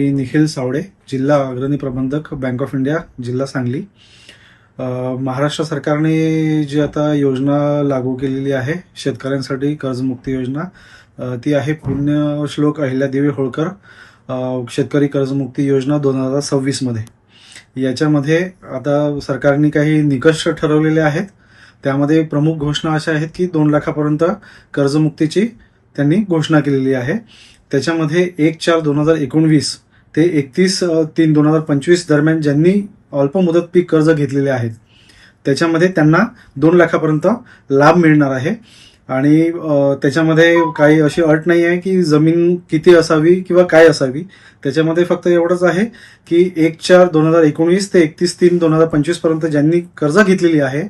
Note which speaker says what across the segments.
Speaker 1: मी निखिल सावडे, जिल्हा अग्रणी प्रबंधक, बँक ऑफ इंडिया, जिल्हा सांगली. महाराष्ट्र सरकारने जी आता योजना लागू केलेली आहे शेतकऱ्यांसाठी कर्जमुक्ती योजना, ती आहे पुण्यश्लोक अहिल्यादेवी होळकर शेतकरी कर्जमुक्ती योजना 2026 मध्ये. याच्यामध्ये आता सरकारने काही निकष ठरवलेले आहेत. त्यामध्ये प्रमुख घोषणा अशा आहेत की 2 लाखापर्यंत कर्जमुक्तीची त्यांनी घोषणा केलेली आहे. त्याच्यामध्ये 1/4/2019 ते 31/3/2025 दरम्यान ज्यांनी अल्प मुदत पीक कर्ज घेतलेले आहेत त्याच्यामध्ये त्यांना 2 लाखापर्यंत लाभ मिळणार आहे. आणि त्याच्यामध्ये काही अशी अट नाही आहे की जमीन किती असावी किंवा काय असावी. त्याच्यामध्ये फक्त एवढंच आहे की 1/4/2019 ते 31/3/2025 पर्यंत ज्यांनी कर्ज घेतलेली आहे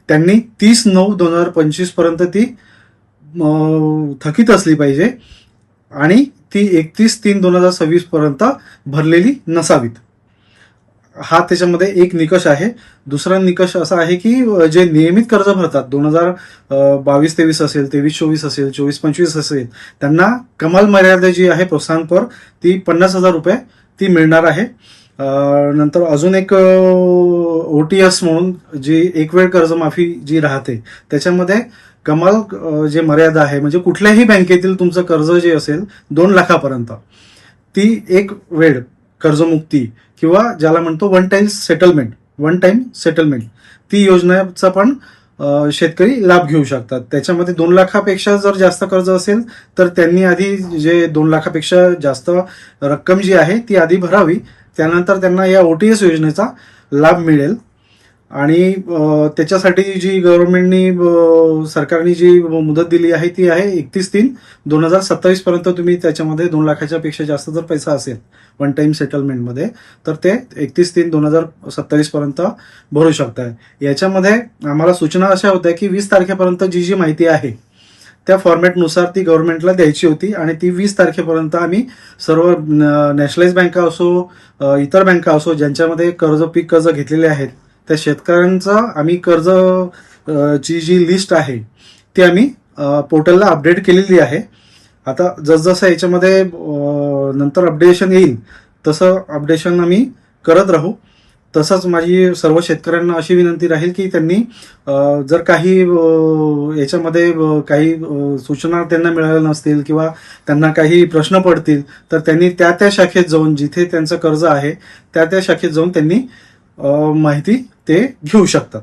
Speaker 1: त्यांनी 30/9/2025 पर्यंत ती थकीत असली पाहिजे आणि ती 31/3/2026 पर्यंत भरलेली नसावीत. हा त्याच्यामध्ये एक निकष आहे. दुसरा निकष असा आहे की जे नियमित कर्ज भरतात 2022-23 असेल, 23-24 असेल, 24-25 असेल, त्यांना कमाल मर्यादा जी आहे प्रोत्साहनपर ती 50,000 रुपये ती मिळणार आहे. नंतर अजून एक OTS म्हणून जी एक वेळ कर्जमाफी जी राहते त्याच्यामध्ये कमाल जे मर्यादा आहे म्हणजे कुठल्याही बँकेतील तुमचं कर्ज जे असेल 2 लाखापर्यंत ती एक वेळ कर्जमुक्ती किंवा ज्याला म्हणतो वन टाइम सेटलमेंट ती योजनेचा पण शेतकरी लाभ घेऊ शकतात. त्याच्यामध्ये 2 लाखापेक्षा जर जास्त कर्ज असेल तर त्यांनी आधी जे 2 लाखापेक्षा जास्त रक्कम जी आहे ती आधी भरावी. त्यानंतर त्यांना या OTS योजनेचा लाभ मिळेल. आणि त्याच्यासाठी जी सरकारने जी मुदत दिली आहे ती आहे 31/3/2027 पर्यंत. तुम्ही त्याच्यामध्ये 2 लाखाच्या पेक्षा जास्त जर पैसा असेल वन टाइम सेटलमेंटमध्ये तर ते 31/3/2027 पर्यंत भरू शकताय. याच्यामध्ये आम्हाला सूचना अशा होत्या की 20 तारखेपर्यंत जी माहिती आहे त्या फॉर्मॅटनुसार ती गव्हर्नमेंटला द्यायची होती आणि ती 20 तारखेपर्यंत आम्ही सर्व नॅशनलाइज बँका असो, इतर बँका असो ज्यांच्यामध्ये पीक कर्ज घेतलेले आहेत त्या शेतकऱ्यांचं आम्ही कर्ज ची जी लिस्ट आहे ती आम्ही पोर्टलला अपडेट केलेली आहे. आता जसजसं याच्यामध्ये नंतर अपडेशन येईल तसं अपडेशन आम्ही करत राहू. तसंच माझी सर्व शेतकऱ्यांना अशी विनंती राहील की त्यांनी जर काही याच्यामध्ये काही सूचना त्यांना मिळाल्या नसतील किंवा त्यांना काही प्रश्न पडतील तर त्यांनी त्या शाखेत जाऊन जिथे त्यांचं कर्ज आहे त्या शाखेत जाऊन त्यांनी माहिती ते घेऊ शकतात.